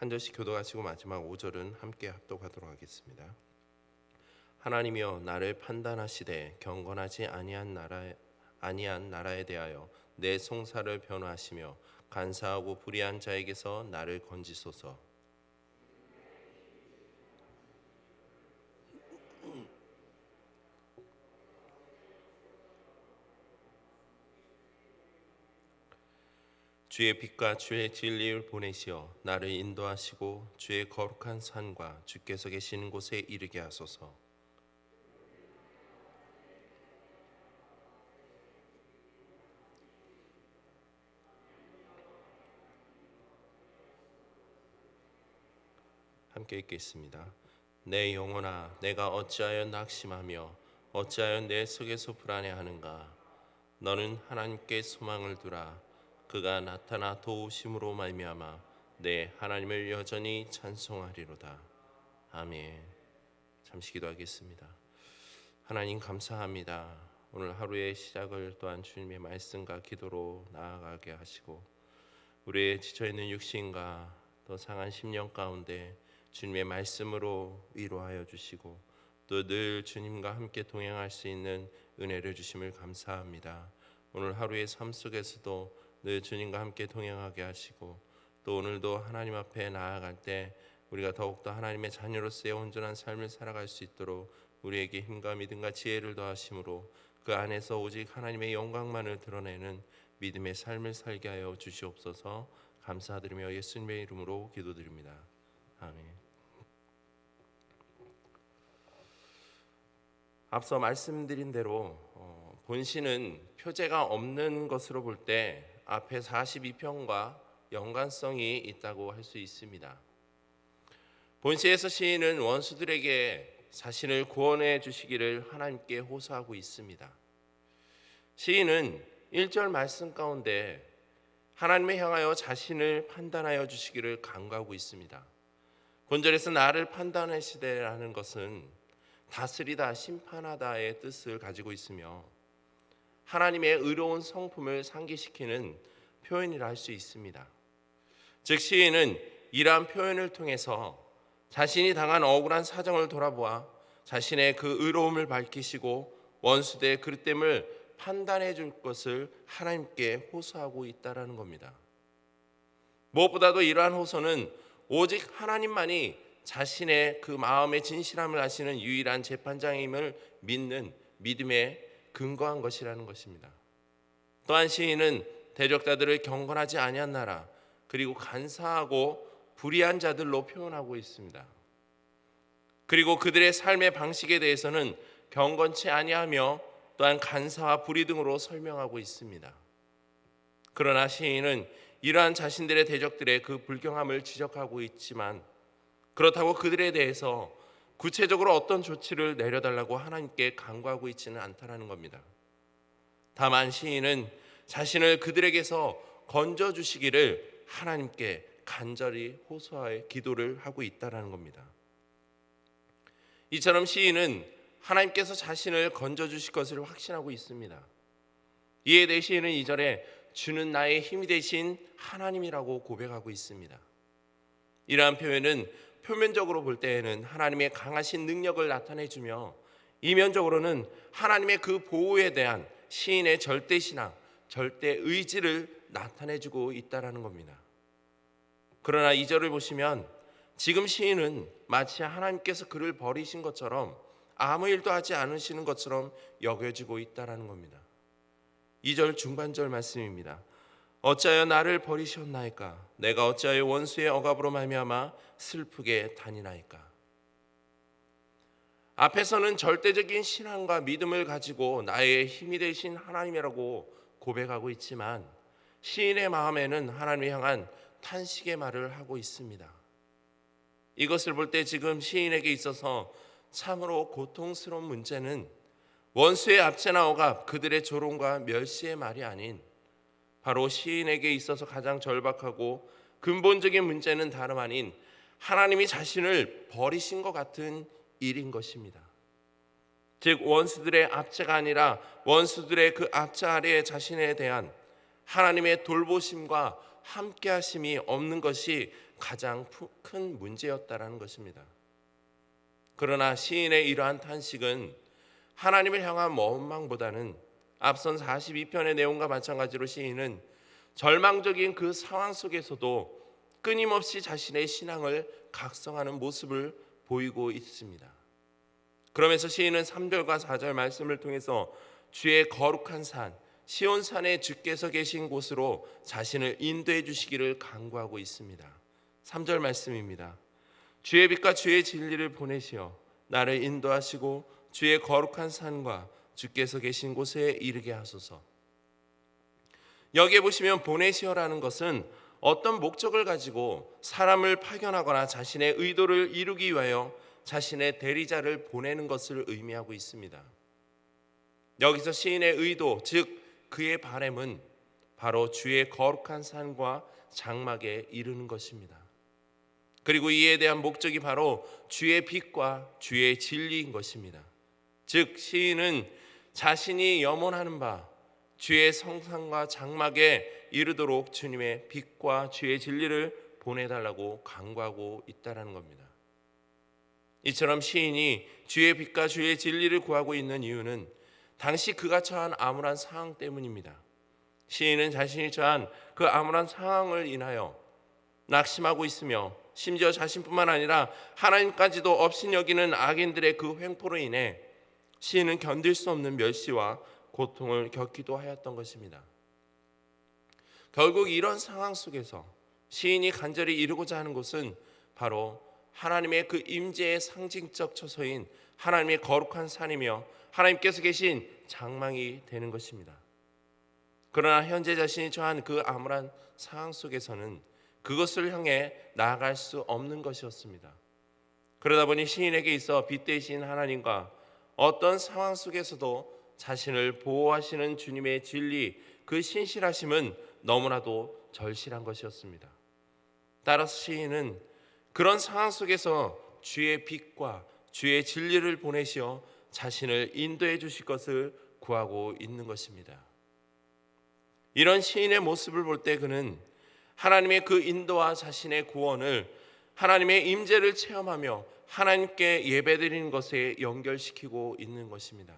한 절씩 교도하시고 마지막 5절은 함께 합독하도록 하겠습니다. 하나님이여 나를 판단하시되 경건하지 아니한 나라에 대하여 내 송사를 변호하시며 간사하고 불의한 자에게서 나를 건지소서. 주의 빛과 주의 진리를 보내시어 나를 인도하시고 주의 거룩한 산과 주께서 계시는 곳에 이르게 하소서. 함께 읽겠습니다. 내 영혼아 내가 어찌하여 낙심하며 어찌하여 내 속에서 불안해하는가. 너는 하나님께 소망을 두라. 그가 나타나 도우심으로 말미암아 내 하나님을 여전히 찬송하리로다. 아멘. 잠시 기도하겠습니다. 하나님 감사합니다. 오늘 하루의 시작을 또한 주님의 말씀과 기도로 나아가게 하시고 우리의 지쳐있는 육신과 또 상한 심령 가운데 주님의 말씀으로 위로하여 주시고 또 늘 주님과 함께 동행할 수 있는 은혜를 주심을 감사합니다. 오늘 하루의 삶 속에서도 늘 주님과 함께 동행하게 하시고 또 오늘도 하나님 앞에 나아갈 때 우리가 더욱더 하나님의 자녀로서의 온전한 삶을 살아갈 수 있도록 우리에게 힘과 믿음과 지혜를 더하심으로 그 안에서 오직 하나님의 영광만을 드러내는 믿음의 삶을 살게 하여 주시옵소서. 감사드리며 예수님의 이름으로 기도드립니다. 아멘. 앞서 말씀드린 대로 본시는 표제가 없는 것으로 볼 때 앞에 42편과 연관성이 있다고 할 수 있습니다. 본시에서 시인은 원수들에게 자신을 구원해 주시기를 하나님께 호소하고 있습니다. 시인은 1절 말씀 가운데 하나님을 향하여 자신을 판단하여 주시기를 간구하고 있습니다. 본절에서 나를 판단하시되라는 것은 다스리다, 심판하다의 뜻을 가지고 있으며 하나님의 의로운 성품을 상기시키는 표현이라 할 수 있습니다. 즉 시인은 이러한 표현을 통해서 자신이 당한 억울한 사정을 돌아보아 자신의 그 의로움을 밝히시고 원수들의 그릇됨을 판단해 줄 것을 하나님께 호소하고 있다라는 겁니다. 무엇보다도 이러한 호소는 오직 하나님만이 자신의 그 마음의 진실함을 아시는 유일한 재판장임을 믿는 믿음에 근거한 것이라는 것입니다. 또한 시인은 대적자들을 경건하지 아니한 나라 그리고 간사하고 불의한 자들로 표현하고 있습니다. 그리고 그들의 삶의 방식에 대해서는 경건치 아니하며 또한 간사와 불의 등으로 설명하고 있습니다. 그러나 시인은 이러한 자신들의 대적들의 그 불경함을 지적하고 있지만 그렇다고 그들에 대해서 구체적으로 어떤 조치를 내려달라고 하나님께 간구하고 있지는 않다라는 겁니다. 다만 시인은 자신을 그들에게서 건져주시기를 하나님께 간절히 호소하여 기도를 하고 있다라는 겁니다. 이처럼 시인은 하나님께서 자신을 건져주실 것을 확신하고 있습니다. 이에 대해 시인은 2절에 주는 나의 힘이 되신 하나님이라고 고백하고 있습니다. 이러한 표현은 표면적으로 볼 때에는 하나님의 강하신 능력을 나타내주며 이면적으로는 하나님의 그 보호에 대한 시인의 절대신앙, 절대의지를 나타내주고 있다는 겁니다. 그러나 2절을 보시면 지금 시인은 마치 하나님께서 그를 버리신 것처럼 아무 일도 하지 않으시는 것처럼 여겨지고 있다는 겁니다. 2절 중반절 말씀입니다. 어찌하여 나를 버리셨나이까? 내가 어찌하여 원수의 억압으로 말미암아 슬프게 다니나이까? 앞에서는 절대적인 신앙과 믿음을 가지고 나의 힘이 되신 하나님이라고 고백하고 있지만 시인의 마음에는 하나님을 향한 탄식의 말을 하고 있습니다. 이것을 볼 때 지금 시인에게 있어서 참으로 고통스러운 문제는 원수의 압제나 억압, 그들의 조롱과 멸시의 말이 아닌 바로 시인에게 있어서 가장 절박하고 근본적인 문제는 다름 아닌 하나님이 자신을 버리신 것 같은 일인 것입니다. 즉 원수들의 압제가 아니라 원수들의 그 압제 아래에 자신에 대한 하나님의 돌보심과 함께 하심이 없는 것이 가장 큰 문제였다라는 것입니다. 그러나 시인의 이러한 탄식은 하나님을 향한 원망보다는 앞선 42편의 내용과 마찬가지로 시인은 절망적인 그 상황 속에서도 끊임없이 자신의 신앙을 각성하는 모습을 보이고 있습니다. 그러면서 시인은 3절과 4절 말씀을 통해서 주의 거룩한 산 시온산에 주께서 계신 곳으로 자신을 인도해 주시기를 간구하고 있습니다. 3절 말씀입니다. 주의 빛과 주의 진리를 보내시어 나를 인도하시고 주의 거룩한 산과 주께서 계신 곳에 이르게 하소서. 여기에 보시면 보내시어라는 것은 어떤 목적을 가지고 사람을 파견하거나 자신의 의도를 이루기 위하여 자신의 대리자를 보내는 것을 의미하고 있습니다. 여기서 시인의 의도, 즉 그의 바람은 바로 주의 거룩한 산과 장막에 이르는 것입니다. 그리고 이에 대한 목적이 바로 주의 빛과 주의 진리인 것입니다. 즉 시인은 자신이 염원하는 바 주의 성산과 장막에 이르도록 주님의 빛과 주의 진리를 보내달라고 간구하고 있다는 겁니다. 이처럼 시인이 주의 빛과 주의 진리를 구하고 있는 이유는 당시 그가 처한 암울한 상황 때문입니다. 시인은 자신이 처한 그 암울한 상황을 인하여 낙심하고 있으며 심지어 자신뿐만 아니라 하나님까지도 업신여기는 악인들의 그 횡포로 인해 시인은 견딜 수 없는 멸시와 고통을 겪기도 하였던 것입니다. 결국 이런 상황 속에서 시인이 간절히 이루고자 하는 것은 바로 하나님의 그 임재의 상징적 처소인 하나님의 거룩한 산이며 하나님께서 계신 장막이 되는 것입니다. 그러나 현재 자신이 처한 그 암울한 상황 속에서는 그것을 향해 나아갈 수 없는 것이었습니다. 그러다 보니 시인에게 있어 빛 대신 하나님과 어떤 상황 속에서도 자신을 보호하시는 주님의 진리, 그 신실하심은 너무나도 절실한 것이었습니다. 따라서 시인은 그런 상황 속에서 주의 빛과 주의 진리를 보내시어 자신을 인도해 주실 것을 구하고 있는 것입니다. 이런 시인의 모습을 볼 때 그는 하나님의 그 인도와 자신의 구원을 하나님의 임재를 체험하며 하나님께 예배드리는 것에 연결시키고 있는 것입니다.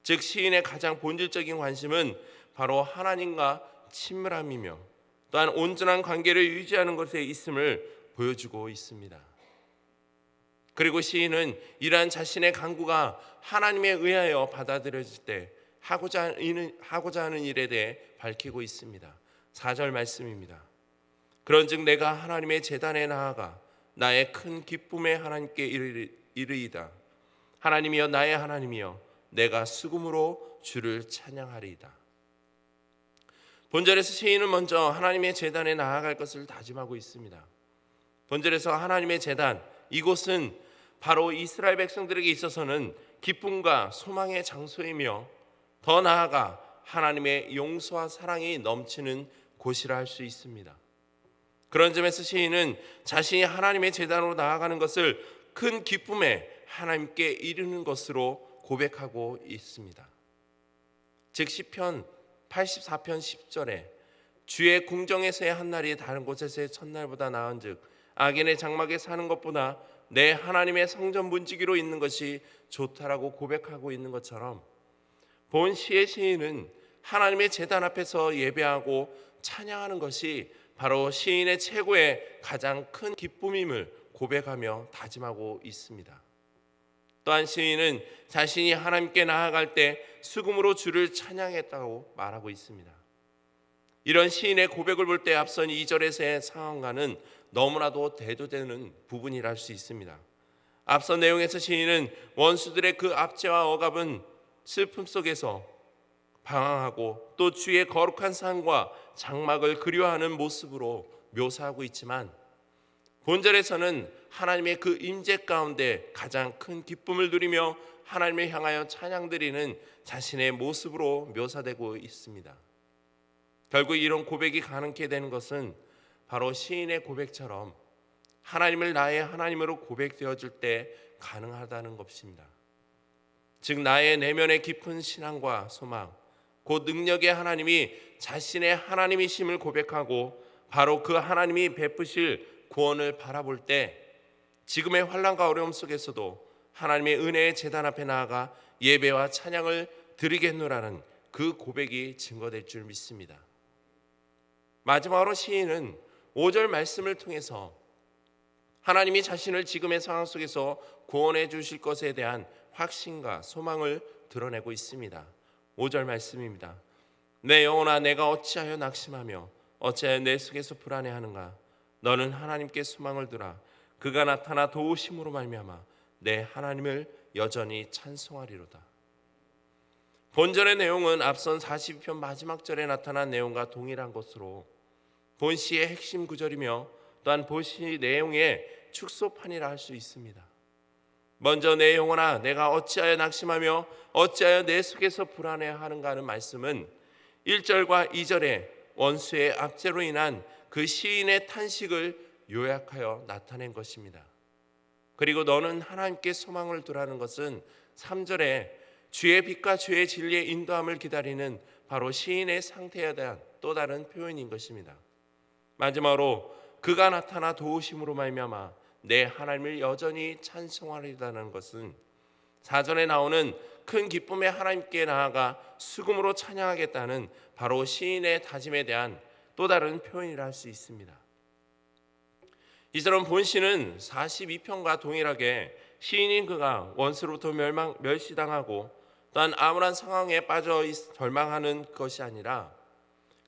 즉 시인의 가장 본질적인 관심은 바로 하나님과 친밀함이며 또한 온전한 관계를 유지하는 것에 있음을 보여주고 있습니다. 그리고 시인은 이러한 자신의 간구가 하나님에 의하여 받아들여질 때 하고자 하는 일에 대해 밝히고 있습니다. 4절 말씀입니다. 그런즉 내가 하나님의 제단에 나아가 나의 큰 기쁨에 하나님께 이르이다. 하나님이여 나의 하나님이여 내가 수금으로 주를 찬양하리이다. 본절에서 시인은 먼저 하나님의 제단에 나아갈 것을 다짐하고 있습니다. 본절에서 하나님의 제단, 이곳은 바로 이스라엘 백성들에게 있어서는 기쁨과 소망의 장소이며 더 나아가 하나님의 용서와 사랑이 넘치는 곳이라 할 수 있습니다. 그런 점에서 시인은 자신이 하나님의 제단으로 나아가는 것을 큰 기쁨에 하나님께 이르는 것으로 고백하고 있습니다. 즉 시편 84편 10절에 주의 궁정에서의 한 날이 다른 곳에서의 첫날보다 나은즉 악인의 장막에 사는 것보다 내 하나님의 성전 문지기로 있는 것이 좋다라고 고백하고 있는 것처럼 본 시의 시인은 하나님의 제단 앞에서 예배하고 찬양하는 것이 바로 시인의 최고의 가장 큰 기쁨임을 고백하며 다짐하고 있습니다. 또한 시인은 자신이 하나님께 나아갈 때 수금으로 주를 찬양했다고 말하고 있습니다. 이런 시인의 고백을 볼 때 앞선 2절에서의 상황과는 너무나도 대조되는 부분이라 할 수 있습니다. 앞선 내용에서 시인은 원수들의 그 압제와 억압은 슬픔 속에서 방황하고 또 주의 거룩한 산과 장막을 그리워하는 모습으로 묘사하고 있지만 본절에서는 하나님의 그 임재 가운데 가장 큰 기쁨을 누리며 하나님을 향하여 찬양드리는 자신의 모습으로 묘사되고 있습니다. 결국 이런 고백이 가능케 되는 것은 바로 시인의 고백처럼 하나님을 나의 하나님으로 고백되어질 때 가능하다는 것입니다. 즉 나의 내면의 깊은 신앙과 소망, 곧 능력의 하나님이 자신의 하나님이심을 고백하고 바로 그 하나님이 베푸실 구원을 바라볼 때 지금의 환난과 어려움 속에서도 하나님의 은혜의 제단 앞에 나아가 예배와 찬양을 드리겠노라는 그 고백이 증거될 줄 믿습니다. 마지막으로 시인은 5절 말씀을 통해서 하나님이 자신을 지금의 상황 속에서 구원해 주실 것에 대한 확신과 소망을 드러내고 있습니다. 5절 말씀입니다. 내 영혼아 내가 어찌하여 낙심하며 어찌하여 내 속에서 불안해하는가. 너는 하나님께 소망을 두라. 그가 나타나 도우심으로 말미암아 내 하나님을 여전히 찬송하리로다. 본절의 내용은 앞선 42편 마지막 절에 나타난 내용과 동일한 것으로 본시의 핵심 구절이며 또한 본시 내용의 축소판이라 할 수 있습니다. 먼저 내 영혼아 내가 어찌하여 낙심하며 어찌하여 내 속에서 불안해하는가 하는 말씀은 1절과 2절의 원수의 압제로 인한 그 시인의 탄식을 요약하여 나타낸 것입니다. 그리고 너는 하나님께 소망을 두라는 것은 3절에 주의 빛과 주의 진리의 인도함을 기다리는 바로 시인의 상태에 대한 또 다른 표현인 것입니다. 마지막으로 그가 나타나 도우심으로 말미암아 내 하나님을 여전히 찬송하리라는 것은 4절에 나오는 큰 기쁨에 하나님께 나아가 수금으로 찬양하겠다는 바로 시인의 다짐에 대한 또 다른 표현이라 할 수 있습니다. 이처럼 본시는 42편과 동일하게 시인인 그가 원수로부터 멸시당하고 또한 암울한 상황에 빠져 절망하는 것이 아니라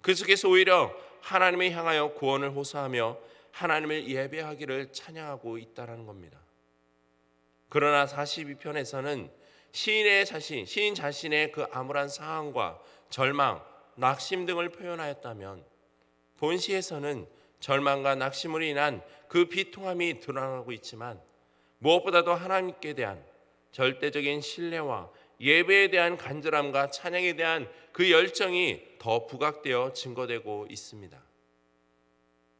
그 속에서 오히려 하나님을 향하여 구원을 호소하며 하나님을 예배하기를 찬양하고 있다는 겁니다. 그러나 42편에서는 시인 자신의 그 암울한 상황과 절망, 낙심 등을 표현하였다면 본시에서는 절망과 낙심으로 인한 그 비통함이 드러나고 있지만 무엇보다도 하나님께 대한 절대적인 신뢰와 예배에 대한 간절함과 찬양에 대한 그 열정이 더 부각되어 증거되고 있습니다.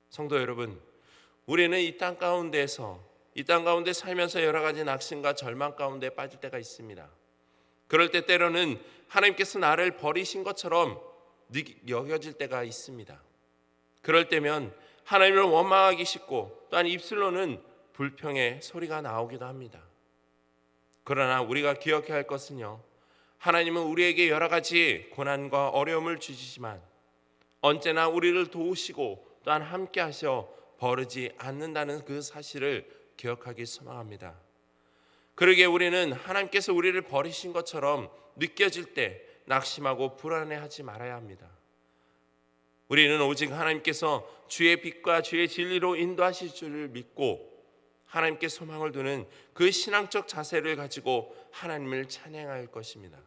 성도 여러분, 우리는 이 땅 가운데 살면서 여러 가지 낙심과 절망 가운데 빠질 때가 있습니다. 그럴 때 때로는 하나님께서 나를 버리신 것처럼 여겨질 때가 있습니다. 그럴 때면 하나님을 원망하기 쉽고 또한 입술로는 불평의 소리가 나오기도 합니다. 그러나 우리가 기억해야 할 것은요, 하나님은 우리에게 여러 가지 고난과 어려움을 주시지만 언제나 우리를 도우시고 또한 함께 하셔 버리지 않는다는 그 사실을 기억하기 소망합니다. 그러기에 우리는 하나님께서 우리를 버리신 것처럼 느껴질 때 낙심하고 불안해하지 말아야 합니다. 우리는 오직 하나님께서 주의 빛과 주의 진리로 인도하실 줄을 믿고 하나님께 소망을 두는 그 신앙적 자세를 가지고 하나님을 찬양할 것입니다.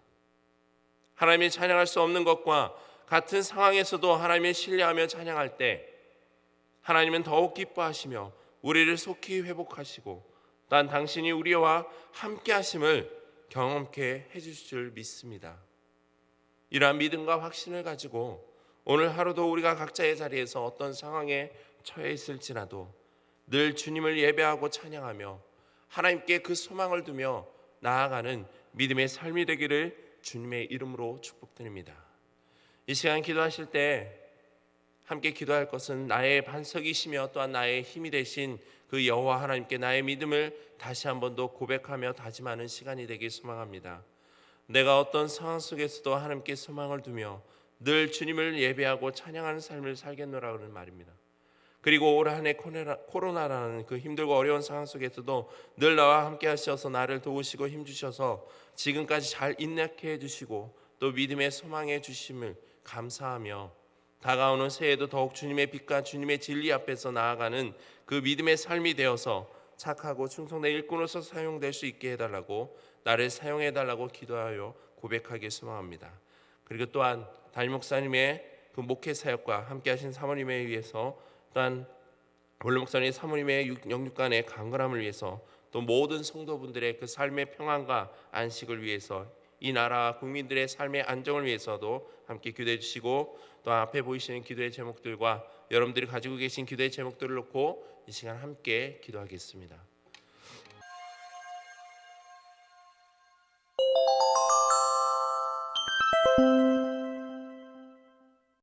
하나님을 찬양할 수 없는 것과 같은 상황에서도 하나님을 신뢰하며 찬양할 때 하나님은 더욱 기뻐하시며 우리를 속히 회복하시고 또한 당신이 우리와 함께 하심을 경험케 해주실 줄 믿습니다. 이러한 믿음과 확신을 가지고 오늘 하루도 우리가 각자의 자리에서 어떤 상황에 처해 있을지라도 늘 주님을 예배하고 찬양하며 하나님께 그 소망을 두며 나아가는 믿음의 삶이 되기를 주님의 이름으로 축복드립니다. 이 시간 기도하실 때 함께 기도할 것은 나의 반석이시며 또한 나의 힘이 되신 그 여호와 하나님께 나의 믿음을 다시 한 번 더 고백하며 다짐하는 시간이 되길 소망합니다. 내가 어떤 상황 속에서도 하나님께 소망을 두며 늘 주님을 예배하고 찬양하는 삶을 살겠노라 하는 말입니다. 그리고 올 한 해 코로나라는 그 힘들고 어려운 상황 속에서도 늘 나와 함께 하셔서 나를 도우시고 힘주셔서 지금까지 잘 인내케 해주시고 또 믿음의 소망해 주심을 감사하며 다가오는 새해에도 더욱 주님의 빛과 주님의 진리 앞에서 나아가는 그 믿음의 삶이 되어서 착하고 충성된 일꾼으로서 사용될 수 있게 해달라고 나를 사용해달라고 기도하여 고백하기 소망합니다. 그리고 또한 담임 목사님의 그 목회 사역과 함께하신 사모님에 위해서 또한 원로 목사님 사모님의 영육간의 강건함을 위해서 또 모든 성도분들의 그 삶의 평안과 안식을 위해서 이 나라 국민들의 삶의 안정을 위해서도 함께 기도해 주시고 또 앞에 보이시는 기도의 제목들과 여러분들이 가지고 계신 기도의 제목들을 놓고 이 시간 함께 기도하겠습니다.